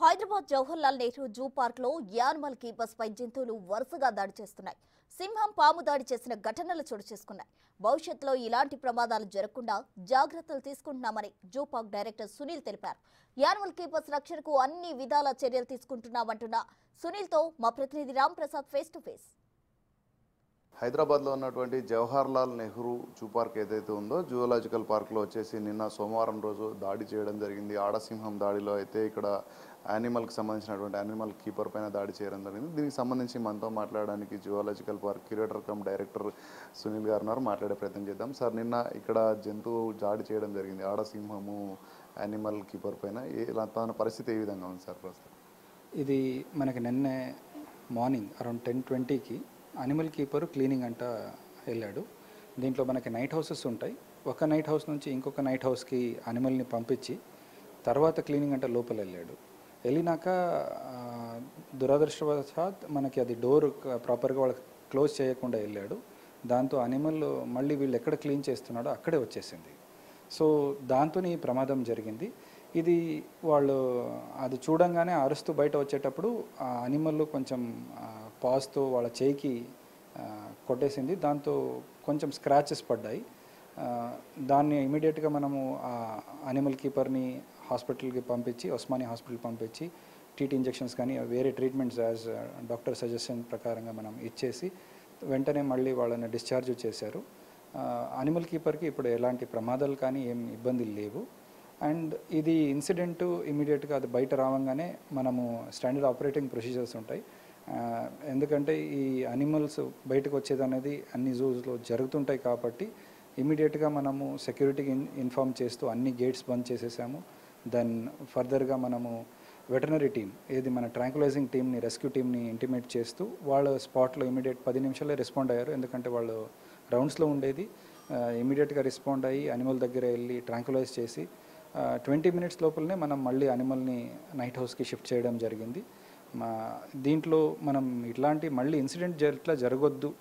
Hyderabad Jawaharlal Nehru zoo park లో animal keepers పై జంతువులు వరుసగా దాడి చేస్తున్నాయి. సింహం పాము దాడి చేసిన ఘటనలు చోటు చేసుకున్నాయి. భవిష్యత్తులో ఇలాంటి ప్రమాదాలు జరగకుండా జాగ్రత్తలు తీసుకుంటున్నామని జూ పార్క్ డైరెక్టర్ సునీల్ తెలిపారు. యానిమల్ కీపర్స్ రక్షణకు అన్ని విధాల చర్యలు తీసుకుంటున్నామంటున్న సునీల్ తో మా ప్రతినిధి Ram Prasad face to face. హైదరాబాద్లో ఉన్నటువంటి జవహర్లాల్ నెహ్రూ జూ పార్క్ ఏదైతే ఉందో జూలాజికల్ పార్క్లో వచ్చేసి నిన్న సోమవారం రోజు దాడి చేయడం జరిగింది. ఆడసింహం దాడిలో అయితే ఇక్కడ యానిమల్కి సంబంధించినటువంటి యానిమల్ కీపర్ పైన దాడి చేయడం జరిగింది. దీనికి సంబంధించి మనతో మాట్లాడడానికి zoological park curator come director Sunil గారు ఉన్నారు. మాట్లాడే ప్రయత్నం చేద్దాం. సార్, నిన్న ఇక్కడ జంతువు దాడి చేయడం జరిగింది, ఆడసింహము యానిమల్ కీపర్ పైన. తన పరిస్థితి ఏ విధంగా ఉంది సార్ ప్రస్తుతం? ఇది మనకి నిన్నే మార్నింగ్ అరౌండ్ 10:20కి అనిమల్ కీపరు క్లీనింగ్ అంట వెళ్ళాడు. దీంట్లో మనకి నైట్ హౌసెస్ ఉంటాయి. ఒక నైట్ హౌస్ నుంచి ఇంకొక నైట్ హౌస్కి అనిమల్ని పంపించి తర్వాత క్లీనింగ్ అంట లోపల వెళ్ళినాక దురదృష్టవశాత్ మనకి అది డోర్ ప్రాపర్గా వాళ్ళకి క్లోజ్ చేయకుండా వెళ్ళాడు. దాంతో అనిమల్ మళ్ళీ వీళ్ళు ఎక్కడ క్లీన్ చేస్తున్నాడో అక్కడే వచ్చేసింది. సో దాంతో ఈ ప్రమాదం జరిగింది. ఇది వాళ్ళు అది చూడంగానే అరుస్తూ బయట వచ్చేటప్పుడు ఆ అనిమల్ కొంచెం పాస్తో వాళ్ళ చేయికి కొట్టేసింది. దాంతో కొంచెం స్క్రాచెస్ పడ్డాయి. దాన్ని ఇమీడియట్గా మనము ఆ అనిమల్ కీపర్ని హాస్పిటల్కి పంపించి, ఉస్మానియా హాస్పిటల్కి పంపించి టీటీ ఇంజెక్షన్స్ కానీ వేరే ట్రీట్మెంట్స్ యాజ్ డాక్టర్ సజెషన్ ప్రకారంగా మనం ఇచ్చేసి వెంటనే మళ్ళీ వాళ్ళని డిశ్చార్జ్ చేశారు. అనిమల్ కీపర్కి ఇప్పుడు ఎలాంటి ప్రమాదాలు కానీ ఏం ఇబ్బందులు లేవు. అండ్ ఇది ఇన్సిడెంట్ ఇమీడియట్గా అది బయట రావంగానే మనము స్టాండర్డ్ ఆపరేటింగ్ ప్రొసీజర్స్ ఉంటాయి. ఎందుకంటే ఈ అనిమల్స్ బయటకు వచ్చేది అనేది అన్ని జూస్లో జరుగుతుంటాయి కాబట్టి ఇమీడియట్గా మనము సెక్యూరిటీకి ఇన్ఫార్మ్ చేస్తూ అన్ని గేట్స్ బంద్ చేసేసాము. దెన్ ఫర్దర్గా మనము వెటర్నరీ టీమ్ ఏది మన ట్రాంక్యులైజింగ్ టీమ్ని, రెస్క్యూ టీమ్ని ఇంటిమేట్ చేస్తూ వాళ్ళ స్పాట్లో ఇమీడియట్ 10 నిమిషాలే రెస్పాండ్ అయ్యారు. ఎందుకంటే వాళ్ళు రౌండ్స్లో ఉండేది. ఇమీడియట్గా రెస్పాండ్ అయ్యి అనిమల్ దగ్గర వెళ్ళి ట్రాంక్యులైజ్ చేసి 20 మినిట్స్ లోపలనే మనం మళ్ళీ అనిమల్ని నైట్ హౌస్కి షిఫ్ట్ చేయడం జరిగింది. దీంట్లో మనం ఇట్లాంటి మళ్ళీ ఇన్సిడెంట్ ఎట్లా జరగొద్దు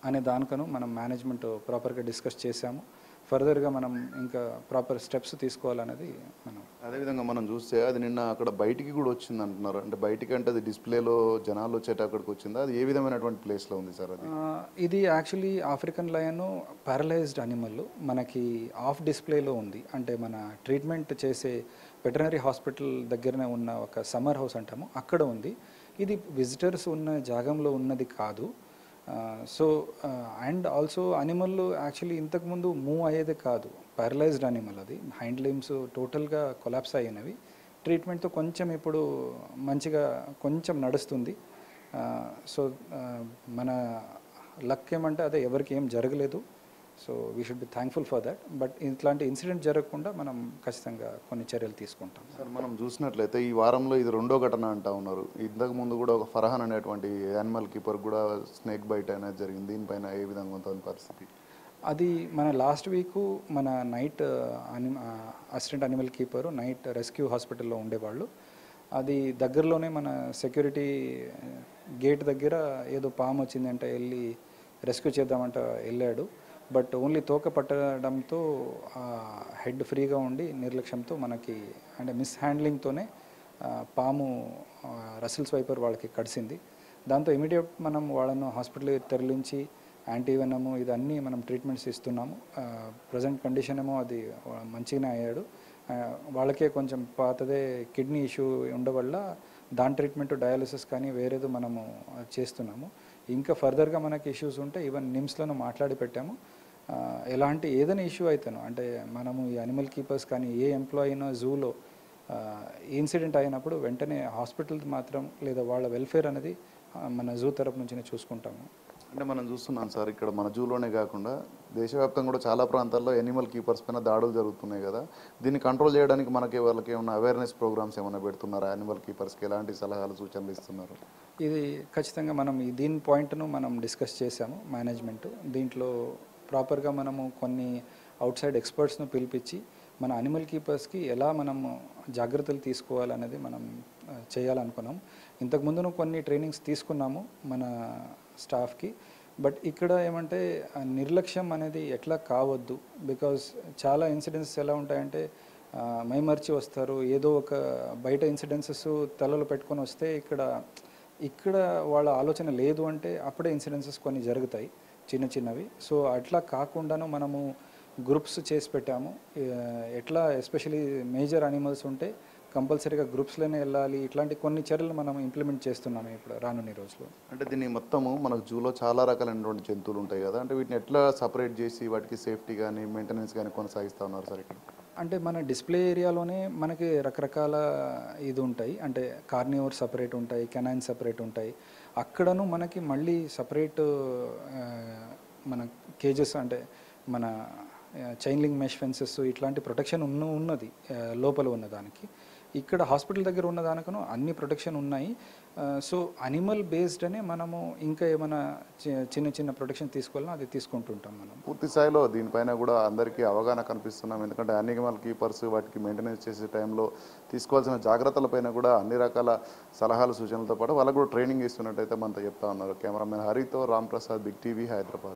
అనే దానికను మనం మేనేజ్మెంట్ ప్రాపర్గా డిస్కస్ చేశాము. ఫర్దర్గా మనం ఇంకా ప్రాపర్ స్టెప్స్ తీసుకోవాలనేది మనం. అదేవిధంగా మనం చూస్తే అది నిన్న అక్కడ బయటికి కూడా వచ్చింది అంటున్నారు. అంటే బయటికి అంటే అది డిస్ప్లేలో జనాలు వచ్చేట అక్కడికి వచ్చిందా? అది ఏ విధమైనటువంటి ప్లేస్లో ఉంది సార్? అది ఇది actually African lion paralysed animal మనకి ఆఫ్ డిస్ప్లేలో ఉంది. అంటే మన ట్రీట్మెంట్ చేసే వెటర్నరీ హాస్పిటల్ దగ్గరనే ఉన్న ఒక సమ్మర్ హౌస్ అంటాము, అక్కడ ఉంది. ఇది విజిటర్స్ ఉన్న జాగంలో ఉన్నది కాదు. So and also animal actually ఇంతకుముందు మూవ్ అయ్యేది కాదు, పారలైజ్డ్ అనిమల్. అది హైండ్ లిమ్స్ టోటల్గా కొలాప్స్ అయినవి. ట్రీట్మెంట్తో కొంచెం ఇప్పుడు మంచిగా కొంచెం నడుస్తుంది. సో మన లక్ ఏమంటే అదే ఎవరికి ఏం జరగలేదు. So we should be thankful for that. But ఇట్లాంటి ఇన్సిడెంట్ జరగకుండా మనం ఖచ్చితంగా కొన్ని చర్యలు తీసుకుంటాం. సార్, మనం చూసినట్లయితే ఈ వారంలో ఇది రెండో ఘటన అంటా ఉన్నారు. ఇంతకు ముందు కూడా ఒక ఫర్హాన్ అనేటువంటి యానిమల్ కీపర్ కూడా స్నేక్ బైట్ అనేది జరిగింది. దీనిపైన ఏ విధంగా ఉంటుంది పరిస్థితి? అది మన లాస్ట్ వీకు మన night assistant animal keeper night rescue హాస్పిటల్లో ఉండేవాళ్ళు. అది దగ్గరలోనే మన సెక్యూరిటీ గేట్ దగ్గర ఏదో పాము వచ్చిందంటే వెళ్ళి రెస్క్యూ చేద్దామంట వెళ్ళాడు. బట్ ఓన్లీ తోక పట్టడంతో హెడ్ ఫ్రీగా ఉండి నిర్లక్ష్యంతో మనకి అంటే మిస్ హ్యాండ్లింగ్తోనే పాము రసిల్స్ వైపర్ వాళ్ళకి కడిసింది. దాంతో ఇమీడియట్ మనం వాళ్ళను హాస్పిటల్కి తరలించి యాంటీవెనము ఇదన్నీ మనం ట్రీట్మెంట్స్ ఇస్తున్నాము. ప్రజెంట్ కండిషన్ ఏమో అది మంచిగానే అయ్యాడు. వాళ్ళకే కొంచెం పాతదే కిడ్నీ ఇష్యూ ఉండవల్ల దాని ట్రీట్మెంట్ డయాలిసిస్ కానీ వేరేదో మనము చేస్తున్నాము. ఇంకా ఫర్దర్గా మనకి ఇష్యూస్ ఉంటే ఈవెన్ నిమ్స్లను మాట్లాడి పెట్టాము. ఎలాంటి ఏదైనా ఇష్యూ అయితేనో అంటే మనము ఈ అనిమల్ కీపర్స్ కానీ ఏ ఎంప్లాయీ అయినా జూలో ఇన్సిడెంట్ అయినప్పుడు వెంటనే హాస్పిటల్ మాత్రం లేదా వాళ్ళ వెల్ఫేర్ అనేది మన జూ తరపు నుంచి చూసుకుంటాము. అంటే మనం చూస్తున్నాం సార్, ఇక్కడ మన జూలోనే కాకుండా దేశవ్యాప్తంగా కూడా చాలా ప్రాంతాల్లో యానిమల్ కీపర్స్ పైన దాడులు జరుగుతున్నాయి కదా. దీన్ని కంట్రోల్ చేయడానికి వాళ్ళకి ఏమైనా అవేర్నెస్ ప్రోగ్రామ్స్ ఏమైనా పెడుతున్నారా? యానిమల్ కీపర్స్కి ఎలాంటి సలహాలు సూచనలు ఇస్తున్నారు? ఇది ఖచ్చితంగా మనం దీని పాయింట్ను మనం డిస్కస్ చేసాము మేనేజ్మెంట్. దీంట్లో ప్రాపర్గా మనము కొన్ని అవుట్ సైడ్ ఎక్స్పర్ట్స్ను పిలిపించి మన అనిమల్ కీపర్స్కి ఎలా మనము జాగ్రత్తలు తీసుకోవాలనేది మనం చేయాలనుకున్నాం. ఇంతకుముందును కొన్ని ట్రైనింగ్స్ తీసుకున్నాము మన స్టాఫ్కి. బట్ ఇక్కడ ఏమంటే నిర్లక్ష్యం అనేది ఎట్లా కావద్దు. బికాజ్ చాలా ఇన్సిడెంట్స్ ఎలా ఉంటాయంటే మైమర్చి వస్తారు. ఏదో ఒక బయట ఇన్సిడెన్సెస్ తలలో పెట్టుకొని వస్తే ఇక్కడ వాళ్ళ ఆలోచన లేదు అంటే అప్పుడే ఇన్సిడెన్సెస్ కొన్ని జరుగుతాయి చిన్న చిన్నవి. సో అట్లా కాకుండాను మనము గ్రూప్స్ చేసి పెట్టాము. ఎట్లా ఎస్పెషలీ మేజర్ అనిమల్స్ ఉంటే కంపల్సరీగా గ్రూప్స్లోనే వెళ్ళాలి. ఇట్లాంటి కొన్ని చర్యలు మనం ఇంప్లిమెంట్ చేస్తున్నాము ఇప్పుడు రానున్న రోజుల్లో. అంటే దీన్ని మొత్తము మనకు జూలో చాలా రకాలైనటువంటి జంతువులు ఉంటాయి కదా, అంటే వీటిని ఎట్లా సపరేట్ చేసి వాటికి సేఫ్టీ కానీ మెయింటెనెన్స్ కానీ కొనసాగిస్తూ ఉన్నారు సార్ ఇక్కడ? అంటే మన డిస్ప్లే ఏరియాలోనే మనకి రకరకాల ఇది ఉంటాయి. అంటే కార్నివోర్ సపరేట్ ఉంటాయి, కెనైన్ సపరేట్ ఉంటాయి. అక్కడను మనకి మళ్ళీ సపరేట్ మన కేజెస్ అంటే మన చైన్ లింక్ మెష్ ఫెన్సెస్ ఇట్లాంటి ప్రొటెక్షన్ ఉన్నది లోపల ఉన్నదానికి. ఇక్కడ హాస్పిటల్ దగ్గర ఉన్న దానికను అన్ని ప్రొటెక్షన్ ఉన్నాయి. సో అనిమల్ బేస్డ్ అనే మనము ఇంకా ఏమైనా చిన్న చిన్న ప్రొటెక్షన్ తీసుకోవాలన్నా అది తీసుకుంటుంటాం మనం. పూర్తి స్థాయిలో దీనిపైన కూడా అందరికీ అవగాహన కనిపిస్తున్నాం. ఎందుకంటే యానిమల్ కీపర్స్ వాటికి మెయింటెనెన్స్ చేసే టైంలో తీసుకోవాల్సిన జాగ్రత్తలపైన కూడా అన్ని రకాల సలహాలు సూచనలతో పాటు వాళ్ళకు కూడా ట్రైనింగ్ ఇస్తున్నట్టయితే మనతో చెప్తా ఉన్నారు. కెమెరామెన్ హరితో రామ్ ప్రసాద్, బిగ్ టీవీ, హైదరాబాద్.